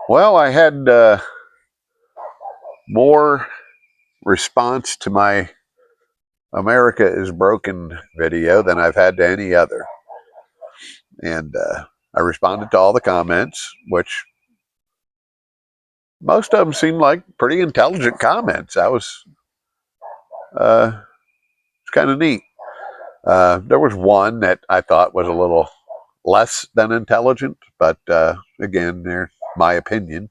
Well, I had more response to my America is Broken video than I've had to any other. And I responded to all the comments, which most of them seemed like pretty intelligent comments. I was it's kind of neat. There was one that I thought was a little less than intelligent, but again, they're my opinion.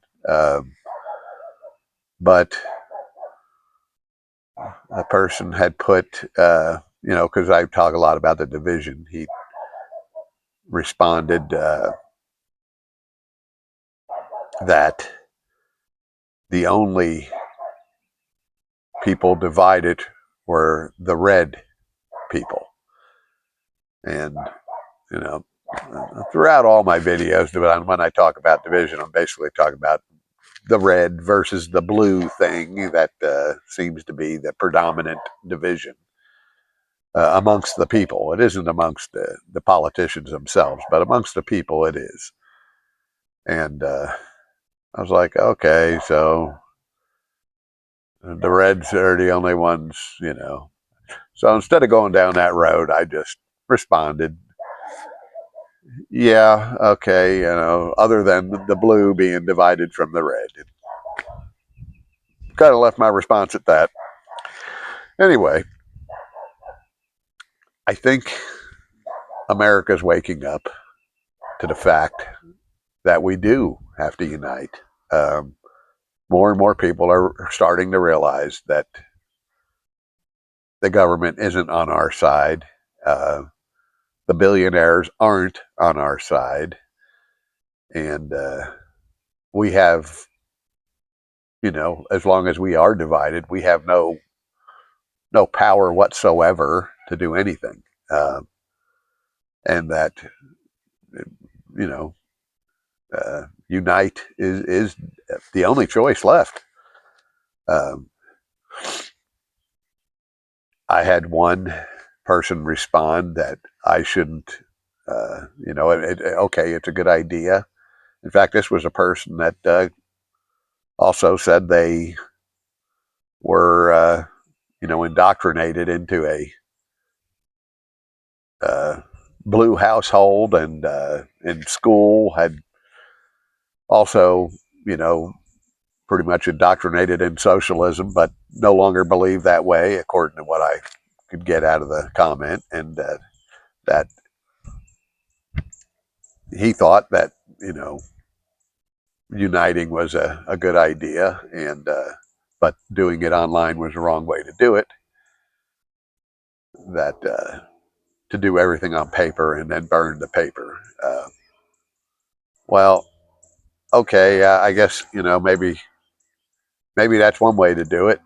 But a person had put, because I talk a lot about the division, he responded that the only people divided were the red people. And, you know, throughout all my videos, when I talk about division, I'm basically talking about the red versus the blue thing that seems to be the predominant division amongst the people. It isn't amongst the politicians themselves, but amongst the people it is. And I was like, okay, so the Reds are the only ones. So instead of going down that road, I just responded, yeah, okay, other than the blue being divided from the red. Kind of left my response at that. Anyway, I think America's waking up to the fact that we do have to unite. Um, More and more people are starting to realize that the government isn't on our side. Uh, the billionaires aren't on our side. And we have, as long as we are divided, we have no power whatsoever to do anything. Uh, and that, you know, unite is the only choice left. Um, I had one person respond that I shouldn't, okay, it's a good idea. In fact, this was a person that also said they were, indoctrinated into a uh, blue household and in school had also, you know, pretty much indoctrinated in socialism, but no longer believe that way, according to what I could get out of the comment, and that he thought that uniting was a good idea, and but doing it online was the wrong way to do it. That to do everything on paper and then burn the paper. Well, okay, I guess maybe that's one way to do it.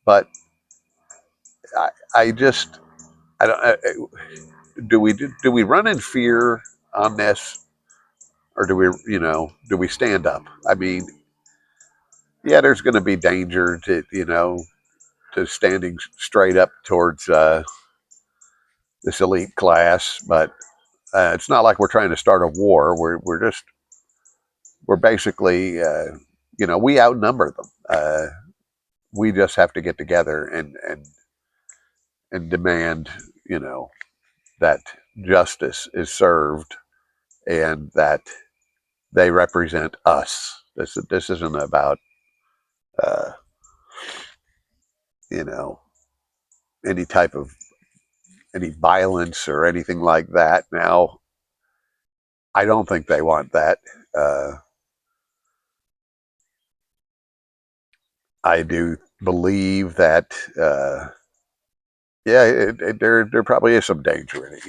But I just I don't. Do we run in fear on this, or do we stand up? I mean, yeah, there's going to be danger to standing straight up towards this elite class, but it's not like we're trying to start a war. We're basically we outnumber them. We just have to get together and demand that justice is served and that they represent us. This isn't about uh, you know any type of any violence or anything like that. Now, I don't think they want that. Uh, I do believe that yeah, there probably is some danger in it.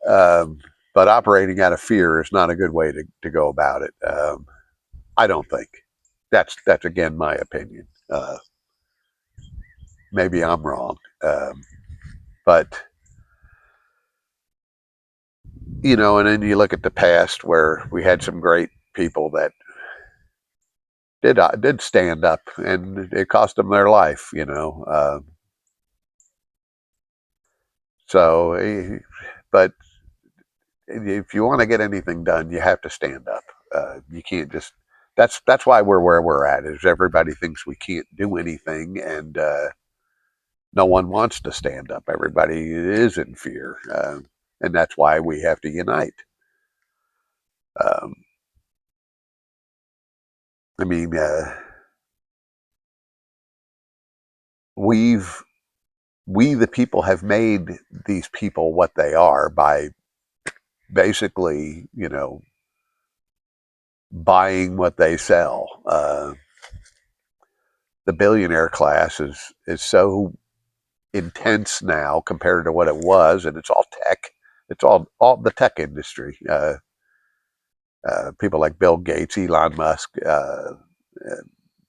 Um, but operating out of fear is not a good way to go about it. I don't think that's again my opinion. Maybe I'm wrong, but and then you look at the past where we had some great people that did stand up, and it cost them their life. So, but if you want to get anything done, you have to stand up. You can't just. That's why we're where we're at. Is everybody thinks we can't do anything, and no one wants to stand up. Everybody is in fear, and that's why we have to unite. Um, I mean, we've we the people have made these people what they are by basically, buying what they sell. The billionaire class is so intense now compared to what it was, and it's all tech. It's all the tech industry. People like Bill Gates, Elon Musk.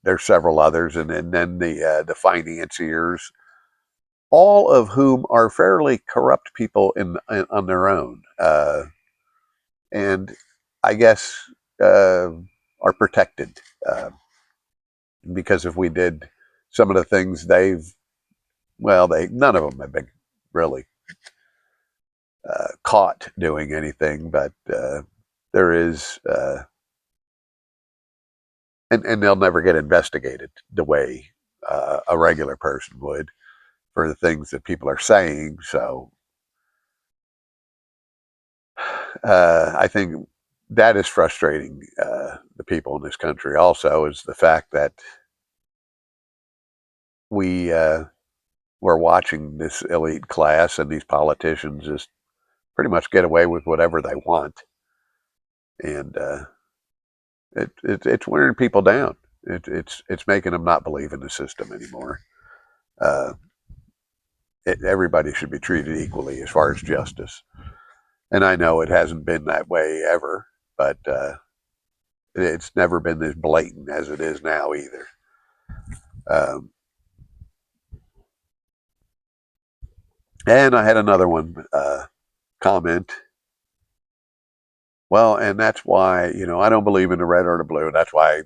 There's several others, and then the financiers, all of whom are fairly corrupt people on their own, and I guess uh, are protected because if we did some of the things they none of them have been really caught doing anything, but there is, and they'll never get investigated the way a regular person would for the things that people are saying. So I think that is frustrating the people in this country. Also, is the fact that we we're watching this elite class and these politicians just pretty much get away with whatever they want, and it's wearing people down. It's making them not believe in the system anymore. Uh, Everybody should be treated equally as far as justice, and I know it hasn't been that way ever, but it's never been as blatant as it is now either. Um, and I had another one comment. Well, and that's why I don't believe in the red or the blue. That's why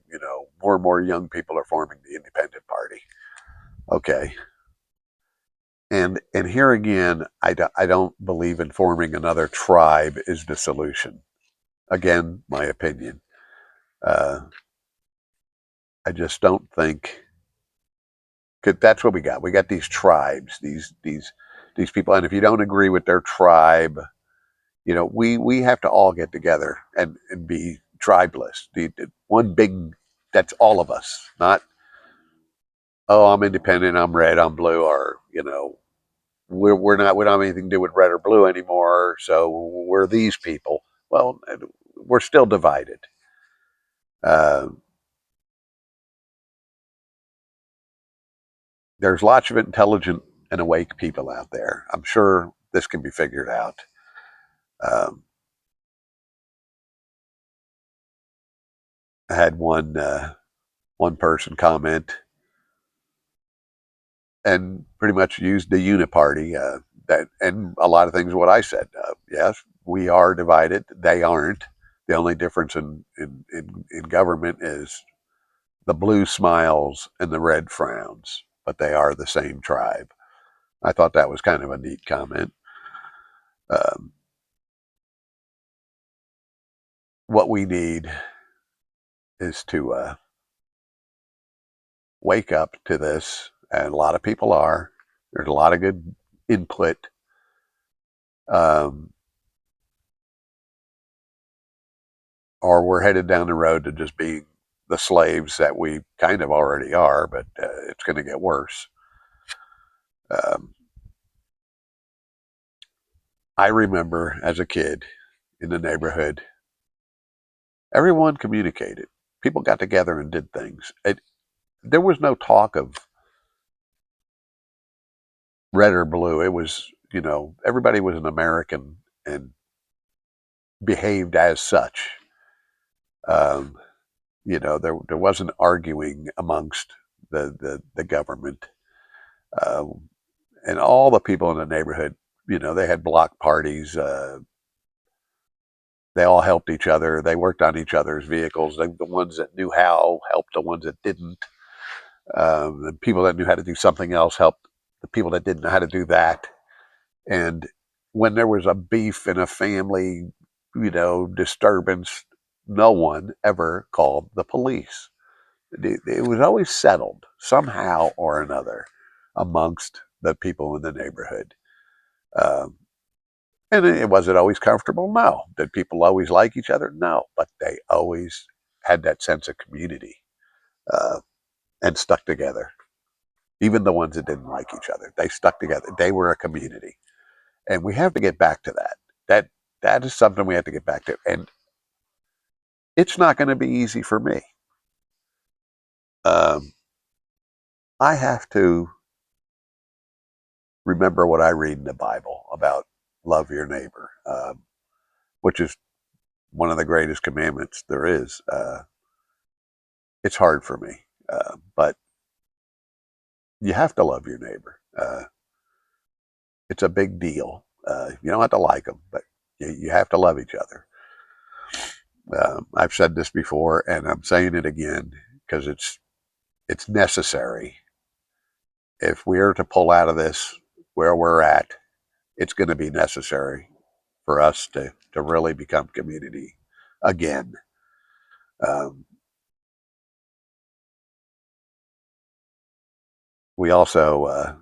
more and more young people are forming the independent party. Okay, and here again, I don't believe in forming another tribe is the solution. Again, my opinion. Uh, I just don't think, cause that's what we got. We got these tribes, these people, and if you don't agree with their tribe, we have to all get together and be tribeless. The one big, that's all of us, not oh I'm independent, I'm red, I'm blue, or we don't have anything to do with red or blue anymore, so we're these people. Well, we're still divided. Uh, there's lots of intelligent and awake people out there. I'm sure this can be figured out. Um, I had one person comment and pretty much used the uniparty that and a lot of things what I said. Yes, we are divided. They aren't. The only difference in government is the blue smiles and the red frowns, but they are the same tribe. I thought that was kind of a neat comment. Um, what we need is to wake up to this, and a lot of people are. There's a lot of good input. Um, or we're headed down the road to just being the slaves that we kind of already are, but it's going to get worse. Um, I remember as a kid in the neighborhood, everyone communicated. People got together and did things. There was no talk of red or blue. It was, everybody was an American and behaved as such. Um, there wasn't arguing amongst the government. Um, and all the people in the neighborhood, they had block parties. They all helped each other. They worked on each other's vehicles. The ones that knew how helped the ones that didn't. The people that knew how to do something else helped the people that didn't know how to do that. And when there was a beef in a family, disturbance, no one ever called the police. It was always settled somehow or another amongst the people in the neighborhood. Um, and it wasn't always comfortable. No. Did people always like each other? No. But they always had that sense of community uh, and stuck together. Even the ones that didn't like each other, they stuck together. They were a community, and we have to get back to that. That is something we have to get back to, and it's not going to be easy for me. Um, I have to remember what I read in the Bible about love your neighbor, which is one of the greatest commandments there is. It's hard for me, but you have to love your neighbor. It's a big deal. You don't have to like them, but you have to love each other. I've said this before, and I'm saying it again because it's necessary. If we are to pull out of this where we're at, it's going to be necessary for us to really become community again. Um, we also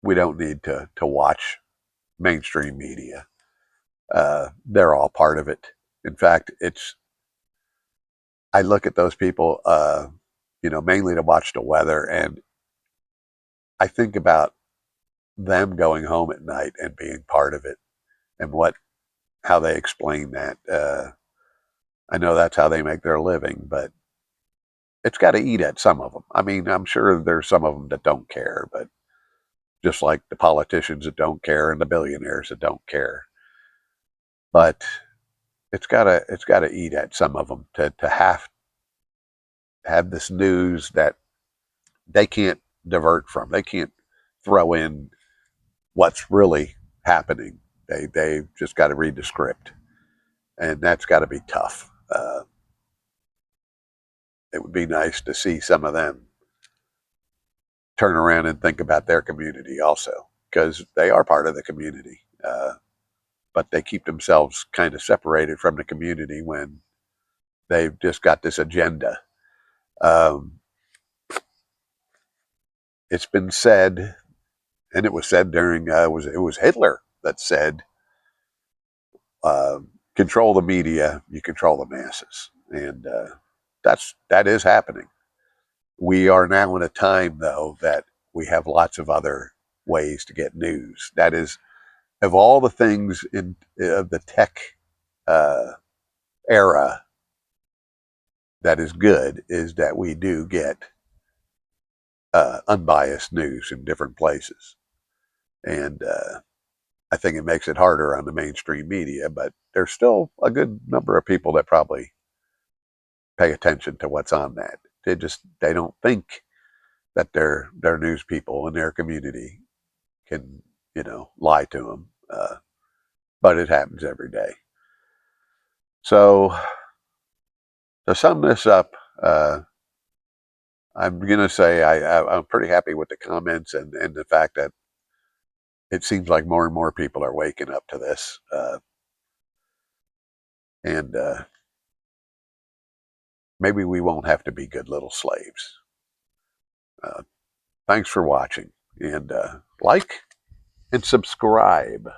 we don't need to watch mainstream media. They're all part of it. In fact, it's I look at those people, mainly to watch the weather, and I think about them going home at night and being part of it, and how they explain that. I know that's how they make their living, but it's got to eat at some of them. I mean, I'm sure there's some of them that don't care, but just like the politicians that don't care and the billionaires that don't care. But it's got to eat at some of them to have this news that they can't divert from. They can't throw in what's really happening. They've just got to read the script, and that's got to be tough. It would be nice to see some of them turn around and think about their community also, because they are part of the community. But they keep themselves kind of separated from the community when they've just got this agenda. Um, it's been said, and it was said during it was Hitler that said, uh, "Control the media, you control the masses," and that is happening. We are now in a time though that we have lots of other ways to get news. That is, of all the things in the tech uh, era, that is good is that we do get unbiased news in different places, and I think it makes it harder on the mainstream media. But there's still a good number of people that probably pay attention to what's on that. They don't think that their news people in their community can lie to them, but it happens every day. So to sum this up, I'm going to say I'm pretty happy with the comments and the fact that it seems like more and more people are waking up to this. And maybe we won't have to be good little slaves. Thanks for watching, and like and subscribe.